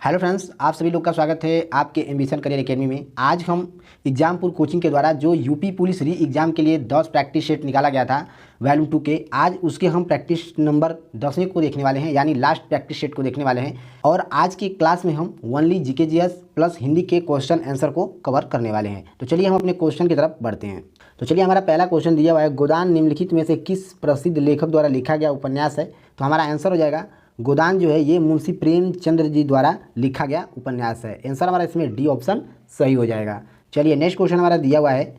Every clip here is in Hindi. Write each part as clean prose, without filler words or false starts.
हेलो फ्रेंड्स, आप सभी लोग का स्वागत है आपके एम्बिशन करियर एकेडमी में। आज हम एग्जामपुर कोचिंग के द्वारा जो यूपी पुलिस री एग्ज़ाम के लिए 10 प्रैक्टिस सेट निकाला गया था वॉल्यूम 2 के, आज उसके हम प्रैक्टिस नंबर 10वें को देखने वाले हैं, यानी लास्ट प्रैक्टिस सेट को देखने वाले हैं। और आज की क्लास में हम only GK GS plus Hindi के क्वेश्चन आंसर को कवर करने वाले हैं। तो चलिए हम अपने क्वेश्चन की तरफ बढ़ते हैं। तो चलिए, हमारा पहला क्वेश्चन दिया हुआ है, गोदान निम्नलिखित में से किस प्रसिद्ध लेखक द्वारा लिखा गया उपन्यास है। तो हमारा आंसर हो जाएगा गोदान जो है ये मुंशी प्रेमचंद्र जी द्वारा लिखा गया उपन्यास है। आंसर हमारा इसमें डी ऑप्शन सही हो जाएगा। चलिए, नेक्स्ट क्वेश्चन हमारा दिया हुआ है,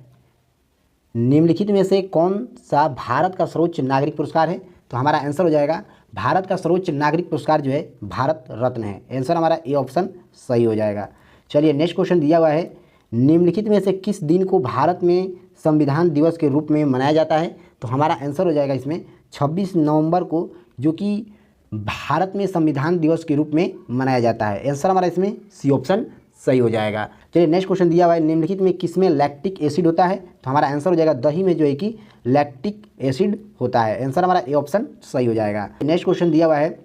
निम्नलिखित में से कौन सा भारत का सर्वोच्च नागरिक पुरस्कार है। तो हमारा आंसर हो जाएगा भारत का सर्वोच्च नागरिक पुरस्कार जो है भारत रत्न है। आंसर हमारा ए ऑप्शन सही हो जाएगा। चलिए, नेक्स्ट क्वेश्चन दिया हुआ है, निम्नलिखित में से किस दिन को भारत में संविधान दिवस के रूप में मनाया जाता है। तो हमारा आंसर हो जाएगा इसमें 26 नवंबर को, जो कि भारत में संविधान दिवस के रूप में मनाया जाता है। आंसर हमारा इसमें सी ऑप्शन सही हो जाएगा। चलिए, नेक्स्ट क्वेश्चन दिया हुआ है, निम्नलिखित में किसमें लैक्टिक एसिड होता है। तो हमारा आंसर हो जाएगा दही में जो है कि लैक्टिक एसिड होता है। आंसर हमारा ए ऑप्शन सही हो जाएगा। नेक्स्ट क्वेश्चन दिया हुआ है,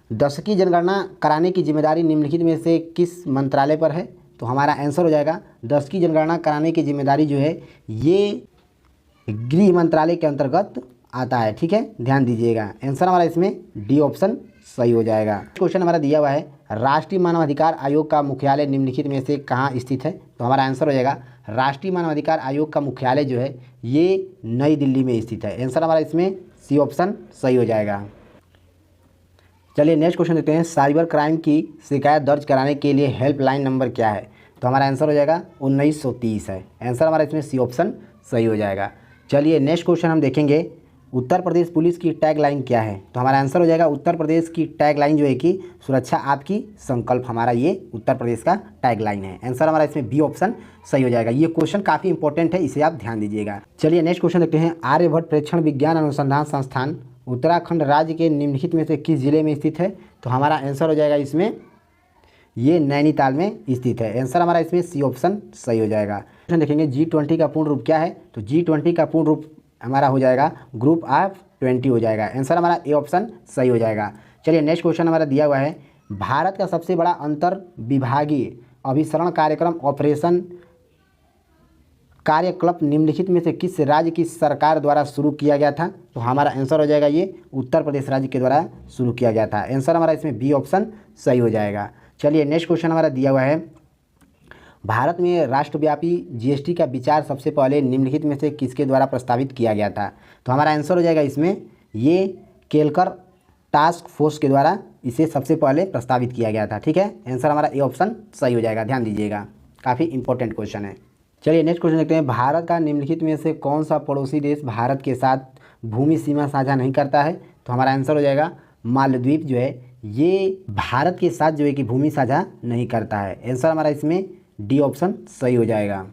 दशकीय जनगणना कराने की जिम्मेदारी निम्नलिखित में से किस मंत्रालय पर है। तो हमारा आंसर हो जाएगा दशकीय जनगणना कराने की जिम्मेदारी जो है ये गृह मंत्रालय के अंतर्गत आता है। ठीक है, ध्यान दीजिएगा। आंसर हमारा इसमें डी ऑप्शन सही हो जाएगा। क्वेश्चन हमारा दिया हुआ है, राष्ट्रीय मानवाधिकार आयोग का मुख्यालय निम्नलिखित में से कहाँ स्थित है। तो हमारा आंसर हो जाएगा राष्ट्रीय मानवाधिकार आयोग का मुख्यालय जो है ये नई दिल्ली में स्थित है। आंसर हमारा इसमें सी ऑप्शन सही हो जाएगा। चलिए, नेक्स्ट क्वेश्चन देते हैं, साइबर क्राइम की शिकायत दर्ज कराने के लिए हेल्पलाइन नंबर क्या है। तो हमारा आंसर हो जाएगा 1930 है। आंसर हमारा इसमें सी ऑप्शन सही हो जाएगा। चलिए, नेक्स्ट क्वेश्चन हम देखेंगे, उत्तर प्रदेश पुलिस की टैगलाइन क्या है। तो हमारा आंसर हो जाएगा उत्तर प्रदेश की टैगलाइन जो है कि सुरक्षा आपकी संकल्प, हमारा ये उत्तर प्रदेश का टैगलाइन है। आंसर हमारा इसमें बी ऑप्शन सही हो जाएगा। ये क्वेश्चन काफ़ी इंपॉर्टेंट है, इसे आप ध्यान दीजिएगा। चलिए, नेक्स्ट क्वेश्चन देखते हैं, आर्यभट्ट प्रेक्षण विज्ञान अनुसंधान संस्थान उत्तराखंड राज्य के निम्नलिखित में से किस जिले में स्थित है। तो हमारा आंसर हो जाएगा इसमें ये नैनीताल में स्थित है। आंसर हमारा इसमें सी ऑप्शन सही हो जाएगा। क्वेश्चन देखेंगे, G20 का पूर्ण रूप क्या है। तो G20 का पूर्ण रूप हमारा हो जाएगा ग्रुप ऑफ 20 हो जाएगा। आंसर हमारा ए ऑप्शन सही हो जाएगा। चलिए, नेक्स्ट क्वेश्चन हमारा दिया हुआ है, भारत का सबसे बड़ा अंतर विभागीय अभिसरण कार्यक्रम ऑपरेशन कार्यकल्प निम्नलिखित में से किस राज्य की सरकार द्वारा शुरू किया गया था। तो हमारा आंसर हो जाएगा ये उत्तर प्रदेश राज्य के द्वारा शुरू किया गया था। आंसर हमारा इसमें बी ऑप्शन सही हो जाएगा। चलिए, नेक्स्ट क्वेश्चन हमारा दिया हुआ है, भारत में राष्ट्रव्यापी जीएसटी का विचार सबसे पहले निम्नलिखित में से किसके द्वारा प्रस्तावित किया गया था। तो हमारा आंसर हो जाएगा इसमें ये केलकर टास्क फोर्स के द्वारा इसे सबसे पहले प्रस्तावित किया गया था। ठीक है, आंसर हमारा ए ऑप्शन सही हो जाएगा। ध्यान दीजिएगा, काफ़ी इंपॉर्टेंट क्वेश्चन है। चलिए, नेक्स्ट क्वेश्चन देखते हैं, भारत का निम्नलिखित में से कौन सा पड़ोसी देश भारत के साथ भूमि सीमा साझा नहीं करता है। तो हमारा आंसर हो जाएगा मालदीव जो है ये भारत के साथ जो है कि भूमि साझा नहीं करता है। आंसर हमारा इसमें डी ऑप्शन सही हो जाएगा।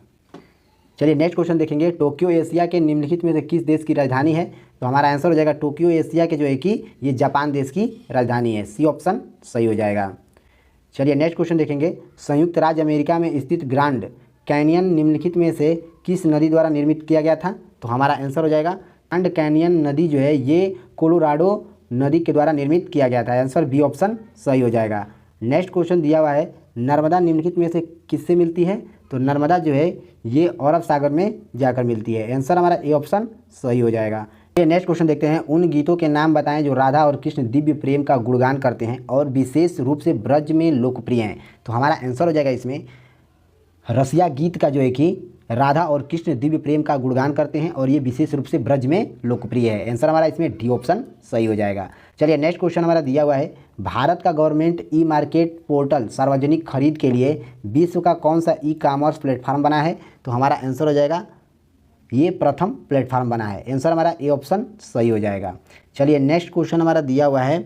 चलिए, नेक्स्ट क्वेश्चन देखेंगे, टोक्यो एशिया के निम्नलिखित में से किस देश की राजधानी है। तो हमारा आंसर हो जाएगा टोक्यो एशिया के जो है कि ये जापान देश की राजधानी है। सी ऑप्शन सही हो जाएगा। चलिए, नेक्स्ट क्वेश्चन देखेंगे, संयुक्त राज्य अमेरिका में स्थित ग्रांड कैनियन निम्नलिखित में से किस नदी द्वारा निर्मित किया गया था। तो हमारा आंसर हो जाएगा ग्रांड कैनियन नदी जो है ये कोलोराडो नदी के द्वारा निर्मित किया गया था। आंसर बी ऑप्शन सही हो जाएगा। नेक्स्ट क्वेश्चन दिया हुआ है, नर्मदा निम्नलिखित में से किससे मिलती है। तो नर्मदा जो है ये अरब सागर में जाकर मिलती है। आंसर हमारा ए ऑप्शन सही हो जाएगा। ये नेक्स्ट क्वेश्चन देखते हैं, उन गीतों के नाम बताएं जो राधा और कृष्ण दिव्य प्रेम का गुणगान करते हैं और विशेष रूप से ब्रज में लोकप्रिय हैं। तो हमारा आंसर हो जाएगा इसमें रसिया गीत का जो है कि राधा और कृष्ण दिव्य प्रेम का गुणगान करते हैं और ये विशेष रूप से ब्रज में लोकप्रिय है। आंसर हमारा इसमें डी ऑप्शन सही हो जाएगा। चलिए, नेक्स्ट क्वेश्चन हमारा दिया हुआ है, भारत का गवर्नमेंट ई मार्केट पोर्टल सार्वजनिक खरीद के लिए विश्व का कौन सा ई कॉमर्स प्लेटफॉर्म बना है। तो हमारा आंसर हो जाएगा ये प्रथम प्लेटफॉर्म बना है। आंसर हमारा ए ऑप्शन सही हो जाएगा। चलिए, नेक्स्ट क्वेश्चन हमारा दिया हुआ है,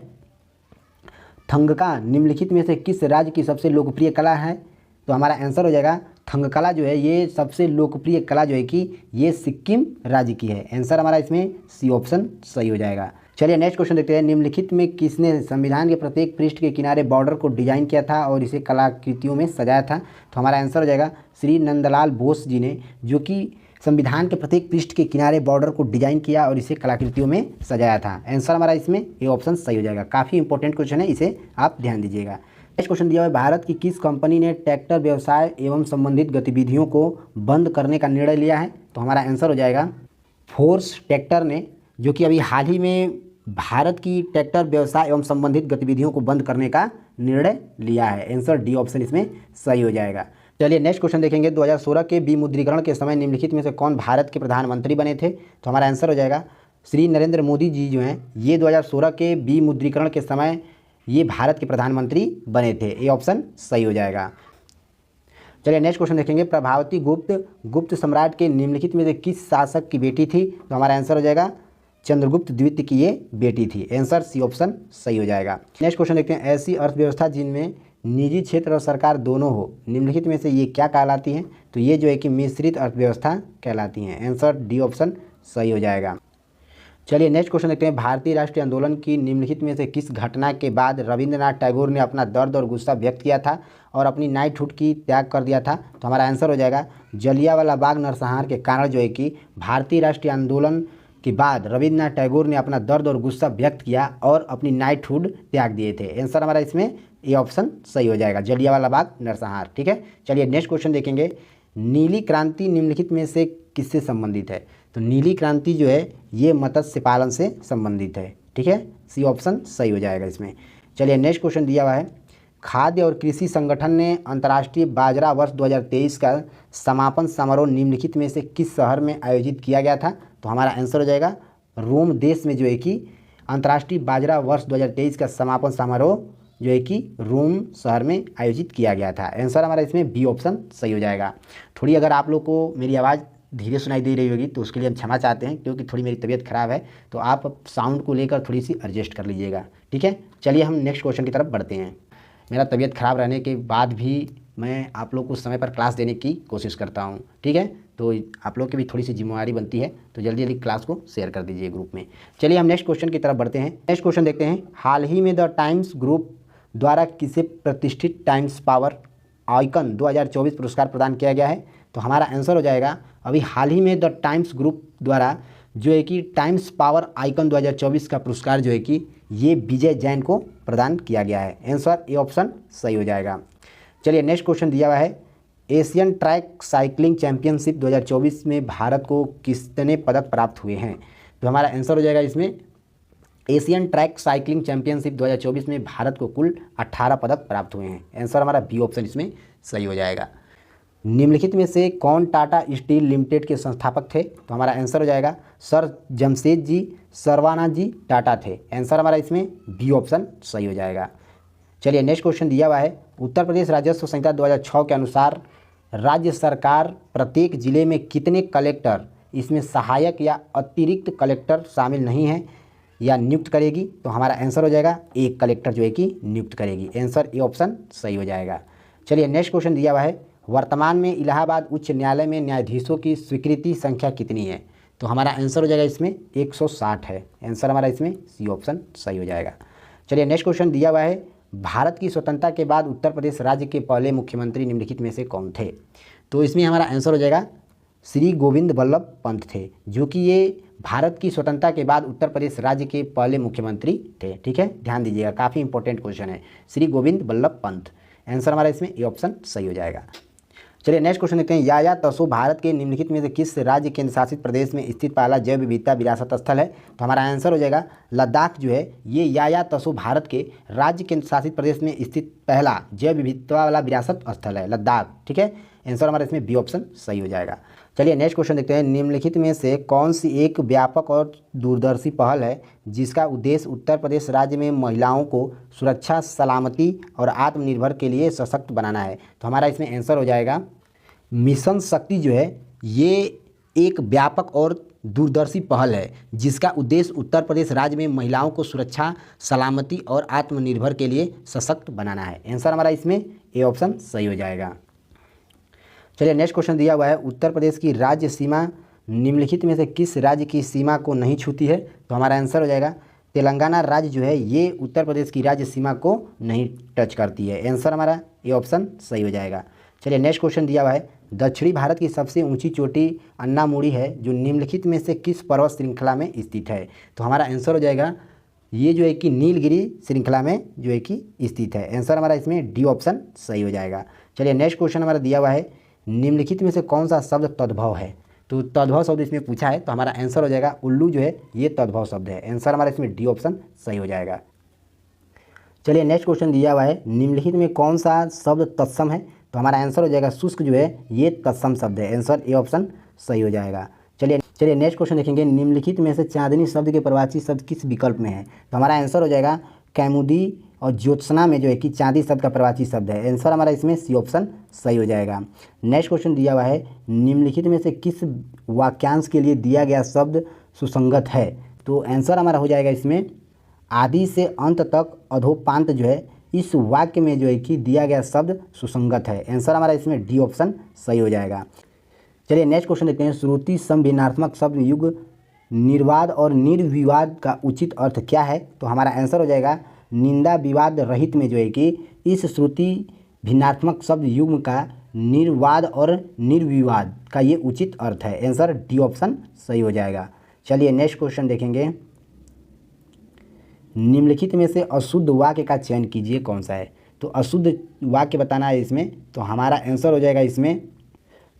थंगका निम्नलिखित में से किस राज्य की सबसे लोकप्रिय कला है। तो हमारा आंसर हो जाएगा थंगकला जो है ये सबसे लोकप्रिय कला जो है कि ये सिक्किम राज्य की है। आंसर हमारा इसमें सी ऑप्शन सही हो जाएगा। चलिए, नेक्स्ट क्वेश्चन देखते हैं, निम्नलिखित में किसने संविधान के प्रत्येक पृष्ठ के किनारे बॉर्डर को डिजाइन किया था और इसे कलाकृतियों में सजाया था। तो हमारा आंसर हो जाएगा श्री नंदलाल बोस जी ने, जो कि संविधान के प्रत्येक पृष्ठ के किनारे बॉर्डर को डिजाइन किया और इसे कलाकृतियों में सजाया था। आंसर हमारा इसमें ये ऑप्शन सही हो जाएगा। काफ़ी इंपॉर्टेंट क्वेश्चन है, इसे आप ध्यान दीजिएगा। नेक्स्ट क्वेश्चन दिया हुआ है, भारत की किस कंपनी ने ट्रैक्टर व्यवसाय एवं संबंधित गतिविधियों को बंद करने का निर्णय लिया है? तो हमारा आंसर हो जाएगा फोर्स ट्रैक्टर ने, जो कि अभी हाल ही में भारत की ट्रैक्टर व्यवसाय एवं संबंधित गतिविधियों को बंद करने का निर्णय लिया है। आंसर डी ऑप्शन इसमें सही हो जाएगा। चलिए नेक्स्ट क्वेश्चन देखेंगे, 2016 के विमुद्रीकरण के समय निम्नलिखित में से कौन भारत के प्रधानमंत्री बने थे? तो हमारा आंसर हो जाएगा श्री नरेंद्र मोदी जी जो हैं, ये 2016 के विमुद्रीकरण के समय ये भारत के प्रधानमंत्री बने थे। ये ऑप्शन सही हो जाएगा। चलिए नेक्स्ट क्वेश्चन देखेंगे, प्रभावती गुप्त सम्राट के निम्नलिखित में से किस शासक की बेटी थी? तो हमारा आंसर हो जाएगा चंद्रगुप्त द्वितीय की ये बेटी थी। आंसर सी ऑप्शन सही हो जाएगा। नेक्स्ट क्वेश्चन देखते हैं, ऐसी अर्थव्यवस्था जिनमें निजी क्षेत्र और सरकार दोनों हो, निम्नलिखित में से ये क्या कहलाती हैं? तो ये जो है कि मिश्रित अर्थव्यवस्था कहलाती हैं। आंसर डी ऑप्शन सही हो जाएगा। चलिए नेक्स्ट क्वेश्चन देखते हैं, भारतीय राष्ट्रीय आंदोलन की निम्नलिखित में से किस घटना के बाद रविंद्रनाथ टैगोर ने अपना दर्द और गुस्सा व्यक्त किया था और अपनी नाइटहुड की त्याग कर दिया था? तो हमारा आंसर हो जाएगा जलियांवाला बाग नरसंहार के कारण जो है कि भारतीय राष्ट्रीय आंदोलन के बाद रविंद्रनाथ टैगोर ने अपना दर्द और गुस्सा व्यक्त किया और अपनी नाइटहुड त्याग दिए थे। आंसर हमारा इसमें ये ऑप्शन सही हो जाएगा, जलियांवाला बाग नरसंहार। ठीक है, चलिए नेक्स्ट क्वेश्चन देखेंगे, नीली क्रांति निम्नलिखित में से किससे संबंधित है? तो नीली क्रांति जो है ये मत्स्य पालन से संबंधित है। ठीक है, सी ऑप्शन सही हो जाएगा इसमें। चलिए नेक्स्ट क्वेश्चन दिया हुआ है, खाद्य और कृषि संगठन ने अंतर्राष्ट्रीय बाजरा वर्ष 2023 का समापन समारोह निम्नलिखित में से किस शहर में आयोजित किया गया था? तो हमारा आंसर हो जाएगा रोम देश में जो है कि अंतर्राष्ट्रीय बाजरा वर्ष 2023 का समापन समारोह जो है कि रोम शहर में आयोजित किया गया था। आंसर हमारा इसमें बी ऑप्शन सही हो जाएगा। थोड़ी अगर आप लोग को मेरी आवाज़ धीरे सुनाई दे रही होगी तो उसके लिए हम क्षमा चाहते हैं, क्योंकि थोड़ी मेरी तबीयत ख़राब है, तो आप साउंड को लेकर थोड़ी सी एडजस्ट कर लीजिएगा। ठीक है, चलिए हम नेक्स्ट क्वेश्चन की तरफ बढ़ते हैं। मेरा तबीयत ख़राब रहने के बाद भी मैं आप लोग को समय पर क्लास देने की कोशिश करता हूँ। ठीक है, तो आप लोग की भी थोड़ी सी जिम्मेवारी बनती है, तो जल्दी जल्दी क्लास को शेयर कर दीजिए ग्रुप में। चलिए हम नेक्स्ट क्वेश्चन की तरफ बढ़ते हैं। नेक्स्ट क्वेश्चन देखते हैं, हाल ही में द टाइम्स ग्रुप द्वारा किसे प्रतिष्ठित टाइम्स पावर आइकन 2024 पुरस्कार प्रदान किया गया है? तो हमारा आंसर हो जाएगा अभी हाल ही में द टाइम्स ग्रुप द्वारा जो है कि टाइम्स पावर आइकन 2024 का पुरस्कार जो है कि ये विजय जैन को प्रदान किया गया है। आंसर ए ऑप्शन सही हो जाएगा। चलिए नेक्स्ट क्वेश्चन दिया हुआ है, एशियन ट्रैक साइकिलिंग चैंपियनशिप 2024 में भारत को कितने पदक प्राप्त हुए हैं? तो हमारा आंसर हो जाएगा इसमें एशियन ट्रैक साइकिलिंग चैंपियनशिप 2024 में भारत को कुल 18 पदक प्राप्त हुए हैं। आंसर हमारा बी ऑप्शन इसमें सही हो जाएगा। निम्नलिखित में से कौन टाटा स्टील लिमिटेड के संस्थापक थे? तो हमारा आंसर हो जाएगा सर जमशेदजी सर्वानंद जी टाटा थे। आंसर हमारा इसमें बी ऑप्शन सही हो जाएगा। चलिए नेक्स्ट क्वेश्चन दिया हुआ है, उत्तर प्रदेश राजस्व संहिता 2006 के अनुसार राज्य सरकार प्रत्येक जिले में कितने कलेक्टर, इसमें सहायक या अतिरिक्त कलेक्टर शामिल नहीं है, या नियुक्त करेगी? तो हमारा आंसर हो जाएगा एक कलेक्टर जो है कि नियुक्त करेगी। आंसर ए ऑप्शन सही हो जाएगा। चलिए नेक्स्ट क्वेश्चन दिया हुआ है, वर्तमान में इलाहाबाद उच्च न्यायालय में न्यायाधीशों की स्वीकृति संख्या कितनी है? तो हमारा आंसर हो जाएगा इसमें 160 है। आंसर हमारा इसमें सी ऑप्शन सही हो जाएगा। चलिए नेक्स्ट क्वेश्चन दिया हुआ है, भारत की स्वतंत्रता के बाद उत्तर प्रदेश राज्य के पहले मुख्यमंत्री निम्नलिखित में से कौन थे? तो इसमें हमारा आंसर हो जाएगा श्री गोविंद बल्लभ पंत थे, जो कि ये भारत की स्वतंत्रता के बाद उत्तर प्रदेश राज्य के पहले मुख्यमंत्री थे। ठीक है, ध्यान दीजिएगा, काफ़ी इंपॉर्टेंट क्वेश्चन है, श्री गोविंद बल्लभ पंत। आंसर हमारा इसमें ए ऑप्शन सही हो जाएगा। चलिए नेक्स्ट क्वेश्चन देखते हैं, याया तसो भारत के निम्नलिखित में से किस राज्य केंद्र शासित प्रदेश में स्थित पहला जैव विविधता विरासत स्थल है? तो हमारा आंसर हो जाएगा लद्दाख जो है ये याया तसो भारत के राज्य केंद्र शासित प्रदेश में स्थित पहला जैव विविधता वाला विरासत स्थल है लद्दाख। ठीक है, आंसर हमारा इसमें बी ऑप्शन सही हो जाएगा। चलिए नेक्स्ट क्वेश्चन देखते हैं, निम्नलिखित में से कौन सी एक व्यापक और दूरदर्शी पहल है जिसका उद्देश्य उत्तर प्रदेश राज्य में महिलाओं को सुरक्षा, सलामती और आत्मनिर्भर के लिए सशक्त बनाना है? तो हमारा इसमें आंसर हो जाएगा मिशन शक्ति जो है ये एक व्यापक और दूरदर्शी पहल है जिसका उद्देश्य उत्तर प्रदेश राज्य में महिलाओं को सुरक्षा, सलामती और आत्मनिर्भर के लिए सशक्त बनाना है। आंसर हमारा इसमें ए ऑप्शन सही हो जाएगा। चलिए नेक्स्ट क्वेश्चन दिया हुआ है, उत्तर प्रदेश की राज्य सीमा निम्नलिखित में से किस राज्य की सीमा को नहीं छूती है? तो हमारा आंसर हो जाएगा तेलंगाना राज्य जो है ये उत्तर प्रदेश की राज्य सीमा को नहीं टच करती है। आंसर हमारा ए ऑप्शन सही हो जाएगा। चलिए नेक्स्ट क्वेश्चन दिया हुआ है, दक्षिणी भारत की सबसे ऊंची चोटी अन्नामुड़ी है जो निम्नलिखित में से किस पर्वत श्रृंखला में स्थित है? तो हमारा आंसर हो जाएगा ये जो है कि नीलगिरी श्रृंखला में जो है कि स्थित है। आंसर हमारा इसमें डी ऑप्शन सही हो जाएगा। चलिए नेक्स्ट क्वेश्चन हमारा दिया हुआ है, निम्नलिखित में से कौन सा शब्द तद्भव है। तो तद्भव शब्द इसमें पूछा है, तो हमारा आंसर हो जाएगा उल्लू जो है ये तद्भव शब्द है। आंसर हमारा इसमें डी ऑप्शन सही हो जाएगा। चलिए नेक्स्ट क्वेश्चन दिया हुआ है, निम्नलिखित में कौन सा शब्द तत्सम है। तो हमारा आंसर हो जाएगा शुष्क जो है ये तत्सम शब्द है। आंसर ए ऑप्शन सही हो जाएगा। चलिए नेक्स्ट क्वेश्चन देखेंगे, निम्नलिखित में से चांदनी शब्द के प्रवाची शब्द किस विकल्प में है। तो हमारा आंसर हो जाएगा कैमुदी और ज्योत्सना में जो है कि चांदी शब्द का प्रवाची शब्द है। आंसर हमारा इसमें सी ऑप्शन सही हो जाएगा। नेक्स्ट क्वेश्चन दिया हुआ है, निम्नलिखित में से किस वाक्यांश के लिए दिया गया शब्द सुसंगत है। तो आंसर हमारा हो जाएगा इसमें आदि से अंत तक अधोपांत जो है इस वाक्य में जो है कि दिया गया शब्द सुसंगत है। आंसर हमारा इसमें डी ऑप्शन सही हो जाएगा। चलिए नेक्स्ट क्वेश्चन देखते हैं, श्रुति संभिन्नात्मक शब्द युग निर्वाद और निर्विवाद का उचित अर्थ क्या है। तो हमारा आंसर हो जाएगा निंदा विवाद रहित में जो है कि इस श्रुति भिन्नात्मक शब्द युग का निर्वाद और निर्विवाद का ये उचित अर्थ है। आंसर डी ऑप्शन सही हो जाएगा। चलिए नेक्स्ट क्वेश्चन देखेंगे, निम्नलिखित में से अशुद्ध वाक्य का चयन कीजिए कौन सा है। तो अशुद्ध वाक्य बताना है इसमें, तो हमारा आंसर हो जाएगा इसमें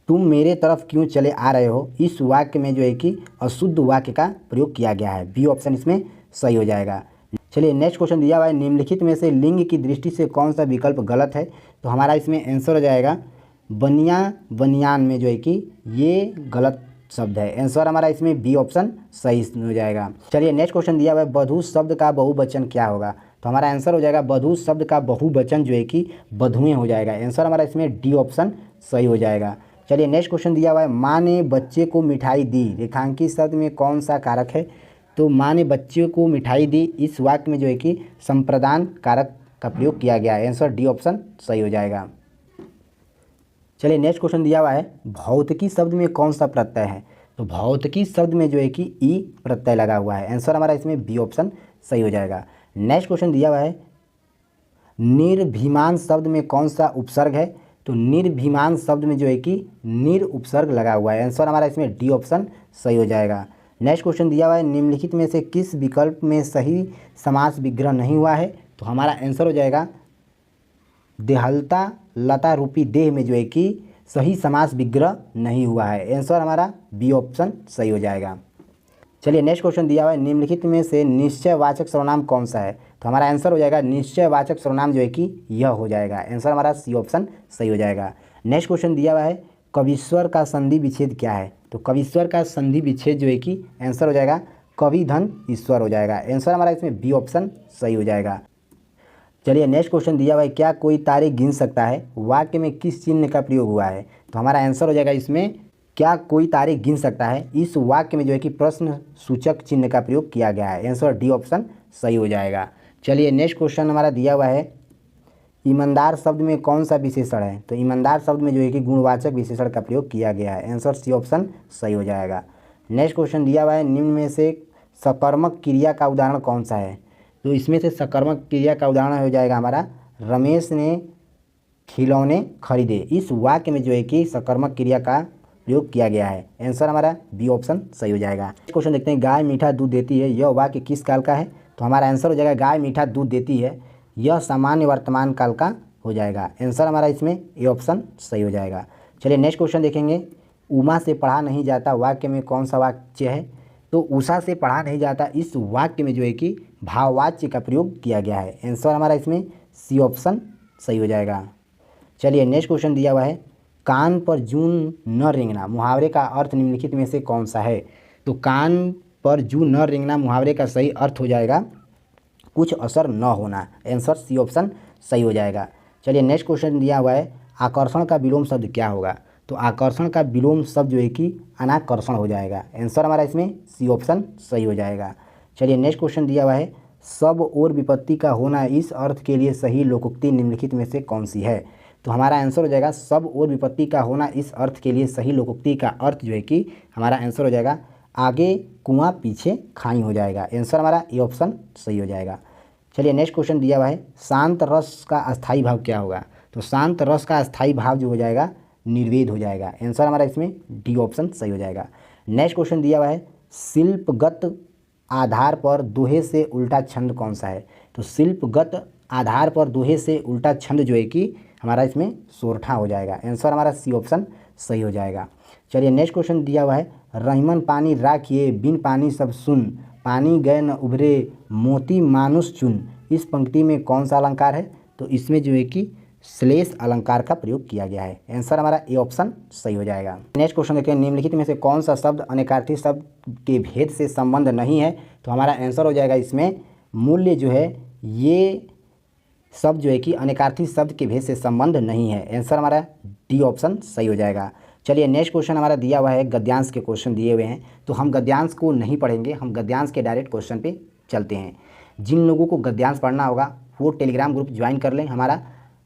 तुम मेरे तरफ क्यों चले आ रहे हो। इस वाक्य में जो है कि अशुद्ध वाक्य का प्रयोग किया गया है। बी ऑप्शन इसमें सही हो जाएगा। चलिए नेक्स्ट क्वेश्चन दिया हुआ है, निम्नलिखित में से लिंग की दृष्टि से कौन सा विकल्प गलत है। तो हमारा इसमें आंसर हो जाएगा बनिया बनियान में जो है कि ये गलत शब्द है। आंसर हमारा इसमें बी ऑप्शन सही हो जाएगा। चलिए नेक्स्ट क्वेश्चन दिया हुआ है, बधू शब्द का बहुवचन क्या होगा। तो हमारा आंसर हो जाएगा बधू शब्द का बहुवचन जो है कि बधुएं हो जाएगा। आंसर हमारा इसमें डी ऑप्शन सही हो जाएगा। चलिए नेक्स्ट क्वेश्चन दिया हुआ है, माँ ने बच्चे को मिठाई दी रेखांकित शब्द में कौन सा कारक है। तो माँ ने बच्चे को मिठाई दी इस वाक्य में जो है कि संप्रदान कारक का प्रयोग किया गया है। आंसर डी ऑप्शन सही हो जाएगा। चलिए नेक्स्ट क्वेश्चन दिया हुआ है, भौतिकी शब्द में कौन सा प्रत्यय है। तो भौतिकी शब्द में जो है कि ई प्रत्यय लगा हुआ है। आंसर हमारा इसमें बी ऑप्शन सही हो जाएगा। नेक्स्ट क्वेश्चन दिया हुआ है, निर्भिमान शब्द में कौन सा उपसर्ग है। तो निर्भिमान शब्द में जो है कि निर उपसर्ग लगा हुआ है। आंसर हमारा इसमें डी ऑप्शन सही हो जाएगा। नेक्स्ट क्वेश्चन दिया हुआ है, निम्नलिखित में से किस विकल्प में सही समास विग्रह नहीं हुआ है। तो हमारा आंसर हो जाएगा देहलता लता रूपी देह में जो है कि सही समास विग्रह नहीं हुआ है। आंसर हमारा बी ऑप्शन सही हो जाएगा। चलिए नेक्स्ट क्वेश्चन दिया हुआ है, निम्नलिखित में से निश्चयवाचक सर्वनाम कौन सा है। तो हमारा आंसर हो जाएगा निश्चयवाचक सर्वनाम जो है कि यह हो जाएगा। आंसर हमारा सी ऑप्शन सही हो जाएगा। नेक्स्ट क्वेश्चन दिया हुआ है, कविश्वर का संधि विच्छेद क्या है। तो कविश्वर का संधि विच्छेद जो है कि आंसर हो जाएगा कवि धन ईश्वर हो जाएगा। आंसर हमारा इसमें बी ऑप्शन सही हो जाएगा। चलिए नेक्स्ट क्वेश्चन दिया हुआ है, क्या कोई तारे गिन सकता है वाक्य में किस चिन्ह का प्रयोग हुआ है। तो हमारा आंसर हो जाएगा इसमें क्या कोई तारे गिन सकता है इस वाक्य में जो है कि प्रश्न सूचक चिन्ह का प्रयोग किया गया है। आंसर डी ऑप्शन सही हो जाएगा। चलिए नेक्स्ट क्वेश्चन हमारा दिया हुआ है, ईमानदार शब्द में कौन सा विशेषण है। तो ईमानदार शब्द में जो है कि गुणवाचक विशेषण का प्रयोग किया गया है। आंसर सी ऑप्शन सही हो जाएगा। नेक्स्ट क्वेश्चन दिया हुआ है, निम्न में से सकर्मक क्रिया का उदाहरण कौन सा है। तो इसमें से सकर्मक क्रिया का उदाहरण हो जाएगा हमारा रमेश ने खिलौने खरीदे। इस वाक्य में जो है कि सकर्मक क्रिया का प्रयोग किया गया है। आंसर हमारा बी ऑप्शन सही हो जाएगा। क्वेश्चन देखते हैं, गाय मीठा दूध देती है, यह वाक्य किस काल का है। तो हमारा आंसर हो जाएगा गाय मीठा दूध देती है, यह सामान्य वर्तमान काल का हो जाएगा। आंसर हमारा इसमें ए ऑप्शन सही हो जाएगा। चलिए नेक्स्ट क्वेश्चन देखेंगे, उमा से पढ़ा नहीं जाता वाक्य में कौन सा वाक्य है। तो उषा से पढ़ा नहीं जाता इस वाक्य में जो है कि भाववाच्य का प्रयोग किया गया है। आंसर हमारा इसमें सी ऑप्शन सही हो जाएगा। चलिए नेक्स्ट क्वेश्चन दिया हुआ है, कान पर जूं न रेंगना मुहावरे का अर्थ निम्नलिखित में से कौन सा है। तो कान पर जूं न रेंगना मुहावरे का सही अर्थ हो जाएगा कुछ असर न होना। आंसर सी ऑप्शन सही हो जाएगा। चलिए नेक्स्ट क्वेश्चन दिया हुआ है, आकर्षण का विलोम शब्द क्या होगा। तो आकर्षण का विलोम शब्द जो है कि अनाकर्षण हो जाएगा। आंसर हमारा इसमें सी ऑप्शन सही हो जाएगा। चलिए नेक्स्ट क्वेश्चन दिया हुआ है, सब और विपत्ति का होना इस अर्थ के लिए सही लोकोक्ति निम्नलिखित में से कौन सी है। तो हमारा आंसर हो जाएगा सब और विपत्ति का होना इस अर्थ के लिए सही लोकोक्ति का अर्थ जो है कि हमारा आंसर हो जाएगा आगे कुआं पीछे खाई हो जाएगा। आंसर हमारा ए ऑप्शन सही हो जाएगा। चलिए नेक्स्ट क्वेश्चन दिया हुआ है, शांत रस का अस्थायी भाव क्या होगा। तो शांत रस का अस्थायी भाव जो हो जाएगा निर्वेद हो जाएगा। आंसर हमारा इसमें डी ऑप्शन सही हो जाएगा। नेक्स्ट क्वेश्चन दिया हुआ है, शिल्पगत आधार पर दोहे से उल्टा छंद कौन सा है? तो शिल्पगत आधार पर दोहे से उल्टा छंद जो है कि हमारा इसमें सोरठा हो जाएगा। आंसर हमारा सी ऑप्शन सही हो जाएगा। चलिए नेक्स्ट क्वेश्चन दिया हुआ है, रहीमन पानी राखिए बिन पानी सब सुन, पानी गए न उभरे मोती मानुष चुन। इस पंक्ति में कौन सा अलंकार है? तो इसमें जो है कि श्लेष अलंकार का प्रयोग किया गया है। आंसर हमारा ए ऑप्शन सही हो जाएगा। नेक्स्ट क्वेश्चन देखते हैं, निम्नलिखित में से कौन सा शब्द अनेकार्थी शब्द के भेद से संबंध नहीं है? तो हमारा आंसर हो जाएगा इसमें मूल्य जो है ये शब्द जो है कि अनेकार्थी शब्द के भेद से संबंध नहीं है। आंसर हमारा डी ऑप्शन सही हो जाएगा। चलिए नेक्स्ट क्वेश्चन हमारा दिया हुआ है, गद्यांश के क्वेश्चन दिए हुए हैं, तो हम गद्यांश को नहीं पढ़ेंगे, हम गद्यांश के डायरेक्ट क्वेश्चन पे चलते हैं। जिन लोगों को गद्यांश पढ़ना होगा वो टेलीग्राम ग्रुप ज्वाइन कर लें हमारा,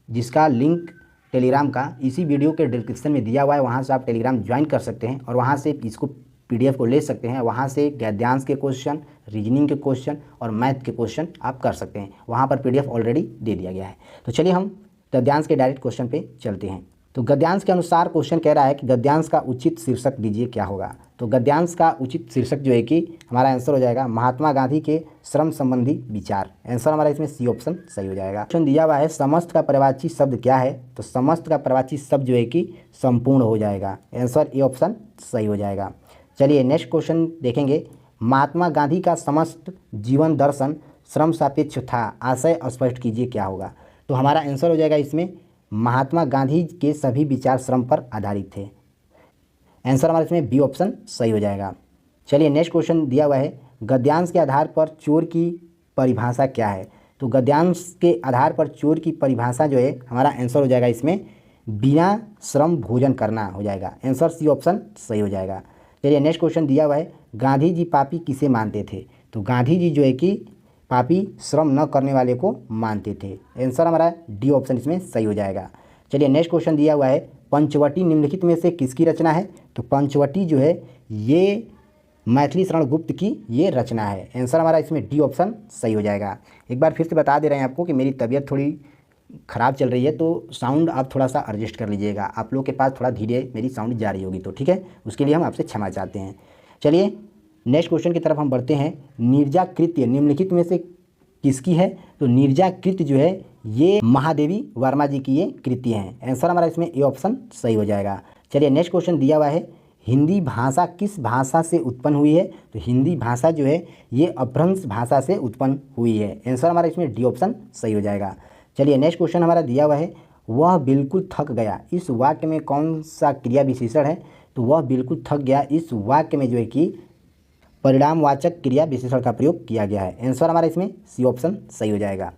जिसका लिंक टेलीग्राम का इसी वीडियो के डिस्क्रिप्शन में दिया हुआ है, वहाँ से आप टेलीग्राम ज्वाइन कर सकते हैं और वहाँ से इसको PDF को ले सकते हैं। वहाँ से गद्यांश के क्वेश्चन, रीजनिंग के क्वेश्चन और मैथ के क्वेश्चन आप कर सकते हैं, वहाँ पर PDF ऑलरेडी दे दिया गया है। तो चलिए हम गद्यांश के डायरेक्ट क्वेश्चन पे चलते हैं। तो गद्यांश के अनुसार क्वेश्चन कह रहा है कि गद्यांश का उचित शीर्षक दीजिए, क्या होगा? तो गद्यांश का उचित शीर्षक जो है कि हमारा आंसर हो जाएगा महात्मा गांधी के श्रम संबंधी विचार। आंसर हमारा इसमें सी ऑप्शन सही हो जाएगा। क्वेश्चन दिया हुआ है, समस्त का पर्यायवाची शब्द क्या है? तो समस्त का पर्यायवाची शब्द जो है कि संपूर्ण हो जाएगा। आंसर ए ऑप्शन सही हो जाएगा। चलिए नेक्स्ट क्वेश्चन देखेंगे, महात्मा गांधी का समस्त जीवन दर्शन श्रम सापेक्ष था, आशय स्पष्ट कीजिए, क्या होगा? तो हमारा आंसर हो जाएगा इसमें महात्मा गांधी के सभी विचार श्रम पर आधारित थे। आंसर हमारा इसमें बी ऑप्शन सही हो जाएगा। चलिए नेक्स्ट क्वेश्चन दिया हुआ है, गद्यांश के आधार पर चोर की परिभाषा क्या है? तो गद्यांश के आधार पर चोर की परिभाषा जो है हमारा आंसर हो जाएगा इसमें बिना श्रम भोजन करना हो जाएगा। आंसर सी ऑप्शन सही हो जाएगा। चलिए नेक्स्ट क्वेश्चन दिया हुआ है, गांधी जी पापी किसे मानते थे? तो गांधी जी जो है कि पापी श्रम न करने वाले को मानते थे। आंसर हमारा डी ऑप्शन इसमें सही हो जाएगा। चलिए नेक्स्ट क्वेश्चन दिया हुआ है, पंचवटी निम्नलिखित में से किसकी रचना है? तो पंचवटी जो है ये मैथिली शरण गुप्त की ये रचना है। आंसर हमारा इसमें डी ऑप्शन सही हो जाएगा। एक बार फिर से बता दे रहे हैं आपको कि मेरी तबीयत थोड़ी ख़राब चल रही है, तो साउंड आप थोड़ा सा एडजस्ट कर लीजिएगा। आप लोग के पास थोड़ा धीरे मेरी साउंड जा रही होगी, तो ठीक है, उसके लिए हम आपसे क्षमा चाहते हैं। चलिए नेक्स्ट क्वेश्चन की तरफ हम बढ़ते हैं, नीरजा कृत्य निम्नलिखित में से किसकी है? तो नीरजा कृत्य जो है ये महादेवी वर्मा जी की ये कृति है। आंसर हमारा इसमें ए ऑप्शन सही हो जाएगा। चलिए नेक्स्ट क्वेश्चन दिया हुआ है, हिंदी भाषा किस भाषा से उत्पन्न हुई है? तो हिंदी भाषा जो है ये अपभ्रंश भाषा से उत्पन्न हुई है। आंसर हमारा इसमें डी ऑप्शन सही हो जाएगा। चलिए नेक्स्ट क्वेश्चन हमारा दिया हुआ है, वह बिल्कुल थक गया, इस वाक्य में कौन सा क्रिया विशेषण है? तो वह बिल्कुल थक गया इस वाक्य में जो है कि परिणामवाचक क्रिया विशेषण का प्रयोग किया गया है। आंसर हमारा इसमें सी ऑप्शन सही हो जाएगा।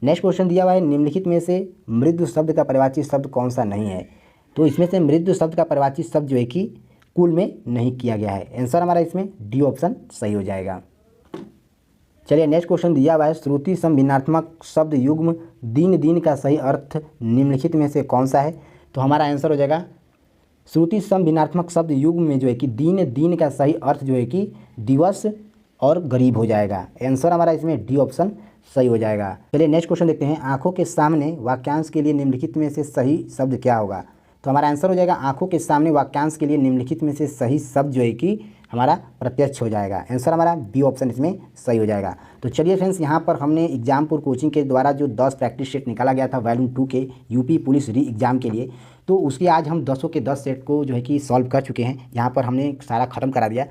नेक्स्ट क्वेश्चन दिया हुआ है, निम्नलिखित में से मृदु शब्द का पर्यायवाची शब्द कौन सा नहीं है? तो इसमें से मृदु शब्द का पर्यायवाची शब्द जो है कि कुल में नहीं किया गया है। आंसर हमारा इसमें डी ऑप्शन सही हो जाएगा। चलिए नेक्स्ट क्वेश्चन दिया हुआ है, श्रुति सम भिन्नात्मक शब्द युग्म दिन दिन का सही अर्थ निम्नलिखित में से कौन सा है? तो हमारा आंसर हो जाएगा श्रुति सम भिन्नात्मक शब्द युग्म में जो है कि दिन दिन का सही अर्थ जो है कि दिवस और गरीब हो जाएगा। आंसर हमारा इसमें डी ऑप्शन सही हो जाएगा। चलिए नेक्स्ट क्वेश्चन देखते हैं, आंखों के सामने वाक्यांश के लिए निम्नलिखित में से सही शब्द क्या होगा? तो हमारा आंसर हो जाएगा आंखों के सामने वाक्यांश के लिए निम्नलिखित में से सही शब्द जो है कि हमारा प्रत्यक्ष हो जाएगा। आंसर हमारा बी ऑप्शन इसमें सही हो जाएगा। तो चलिए फ्रेंड्स, यहाँ पर हमने एग्जामपुर कोचिंग के द्वारा जो 10 प्रैक्टिस सेट निकाला गया था वॉल्यूम 2 के यूपी पुलिस री एग्ज़ाम के लिए, तो उसके आज हम 10 के 10 सेट को जो है कि सॉल्व कर चुके हैं। यहाँ पर हमने सारा ख़त्म करा दिया।